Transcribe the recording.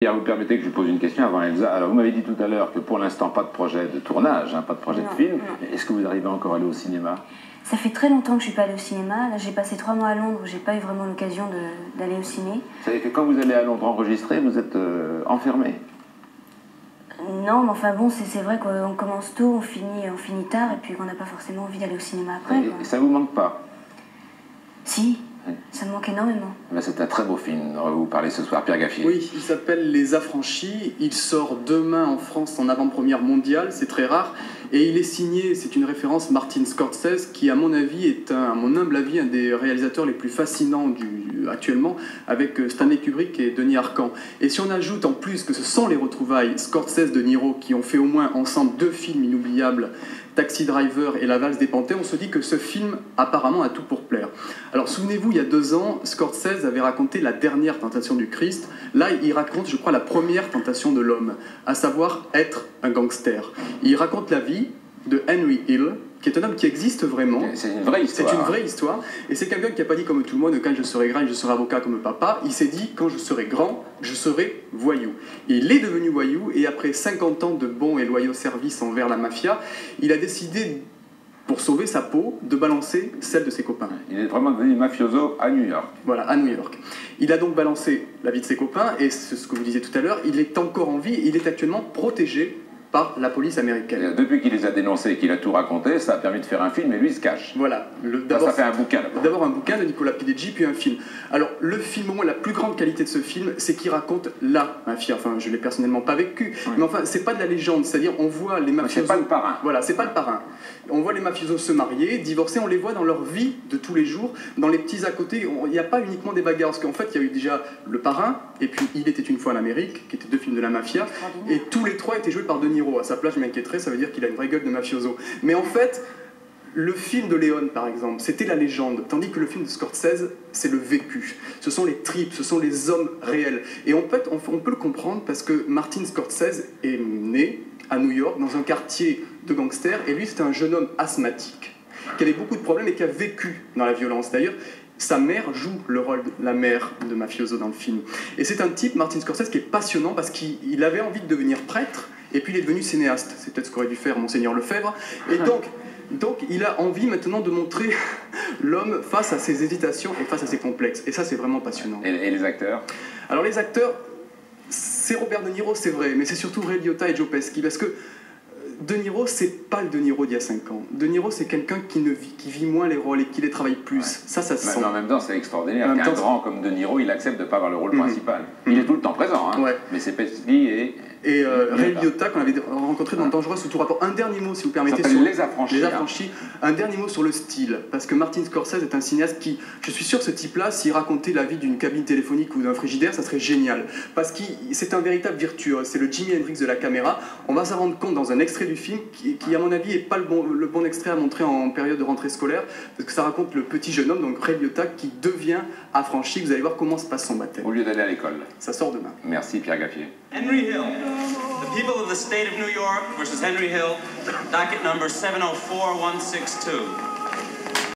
Pierre, vous permettez que je vous pose une question avant Elsa. Alors, vous m'avez dit tout à l'heure que pour l'instant, pas de projet de tournage, hein, pas de projet de film. Est-ce que vous arrivez encore à aller au cinéma? Ça fait très longtemps que je ne suis pas allée au cinéma. Là, j'ai passé 3 mois à Londres, j'ai pas eu vraiment l'occasion d'aller au ciné. Vous savez que quand vous allez à Londres enregistrer, vous êtes enfermé? Non, mais enfin bon, c'est vrai qu'on commence tôt, on finit tard, et puis qu'on n'a pas forcément envie d'aller au cinéma après. Et ça vous manque pas? Si, ça me manque énormément. C'est un très beau film dont vous parlez ce soir, Pierre Gaffier. Oui, il s'appelle Les Affranchis. Il sort demain en France en avant-première mondiale, c'est très rare. Et il est signé, c'est une référence, Martin Scorsese, qui à mon avis est, à mon humble avis, un des réalisateurs les plus fascinants actuellement, avec Stanley Kubrick et Denis Arcand. Et si on ajoute en plus que ce sont les retrouvailles Scorsese-De Niro qui ont fait au moins ensemble 2 films inoubliables, Taxi Driver et La Valse des Panthères, on se dit que ce film apparemment a tout pour plaire. Alors souvenez-vous, il y a 2 ans, Scorsese avait raconté la dernière tentation du Christ. Là, il raconte, je crois, la première tentation de l'homme, à savoir être un gangster. Il raconte la vie de Henry Hill, qui est un homme qui existe vraiment. C'est une vraie histoire. C'est une vraie histoire. Et c'est quelqu'un qui n'a pas dit comme tout le monde, quand je serai grand, je serai avocat comme papa. Il s'est dit, quand je serai grand, je serai voyou. Et il est devenu voyou, et après 50 ans de bons et loyaux services envers la mafia, il a décidé, pour sauver sa peau, de balancer celle de ses copains. Il est vraiment devenu mafioso à New York. Voilà, à New York. Il a donc balancé la vie de ses copains, et c'est ce que vous disiez tout à l'heure, il est encore en vie, il est actuellement protégé par la police américaine. Depuis qu'il les a dénoncés et qu'il a tout raconté, ça a permis de faire un film et lui il se cache. Voilà. Ça fait un bouquin. D'abord un bouquin de Nicolas Pileggi, puis un film. Alors le film, au moins la plus grande qualité de ce film, c'est qu'il raconte la mafia. Enfin, je l'ai personnellement pas vécu, mais enfin c'est pas de la légende, c'est-à-dire on voit les mafiosos... C'est pas le parrain. Voilà, c'est pas le parrain. On voit les mafiosos se marier, divorcer, on les voit dans leur vie de tous les jours, dans les petits à côté. Il n'y a pas uniquement des bagarres, parce qu'en fait il y a eu déjà le parrain, et puis Il était une fois en Amérique, qui étaient 2 films de la mafia, et tous les 3 étaient joués par De Niro. À sa place, je m'inquiéterais, ça veut dire qu'il a une vraie gueule de mafioso. Mais en fait, le film de Léon, par exemple, c'était la légende, tandis que le film de Scorsese, c'est le vécu. Ce sont les tripes, ce sont les hommes réels. Et en fait, on peut le comprendre parce que Martin Scorsese est né à New York, dans un quartier de gangsters, et lui, c'était un jeune homme asthmatique, qui avait beaucoup de problèmes et qui a vécu dans la violence. D'ailleurs, sa mère joue le rôle de la mère de mafioso dans le film. Et c'est un type, Martin Scorsese, qui est passionnant parce qu'il avait envie de devenir prêtre, et puis il est devenu cinéaste. C'est peut-être ce qu'aurait dû faire Monseigneur Lefebvre. Et donc il a envie maintenant de montrer l'homme face à ses hésitations et face à ses complexes. Et ça, c'est vraiment passionnant. Et les acteurs? Alors les acteurs, c'est Robert De Niro, c'est vrai, mais c'est surtout Ray Liotta et Joe Pesci, parce que De Niro, c'est pas le De Niro d'il y a 5 ans. De Niro, c'est quelqu'un qui vit moins les rôles et qui les travaille plus. Ouais. Ça se sent. Mais en même temps, c'est extraordinaire qu'un grand comme De Niro, il accepte de ne pas avoir le rôle principal. Il est tout le temps présent, hein. Mais c'est Pesci et Ray Liotta, qu'on avait rencontré dans Dangereux sous tout rapport. Un dernier mot, si vous permettez, sur Les Affranchis. Les Affranchis. Un dernier mot sur le style, parce que Martin Scorsese est un cinéaste qui, je suis sûr, ce type-là, s'il racontait la vie d'une cabine téléphonique ou d'un frigidaire, ça serait génial. Parce que c'est un véritable virtuose, c'est le Jimi Hendrix de la caméra. On va s'en rendre compte dans un extrait du film qui à mon avis, n'est pas le bon extrait à montrer en période de rentrée scolaire, parce que ça raconte le petit jeune homme, donc Ray Liotta, qui devient affranchi. Vous allez voir comment se passe son baptême. Au lieu d'aller à l'école. Ça sort demain. Merci Pierre Gaffier. Henry Hill. The people of the state of New York versus Henry Hill, docket number 704162.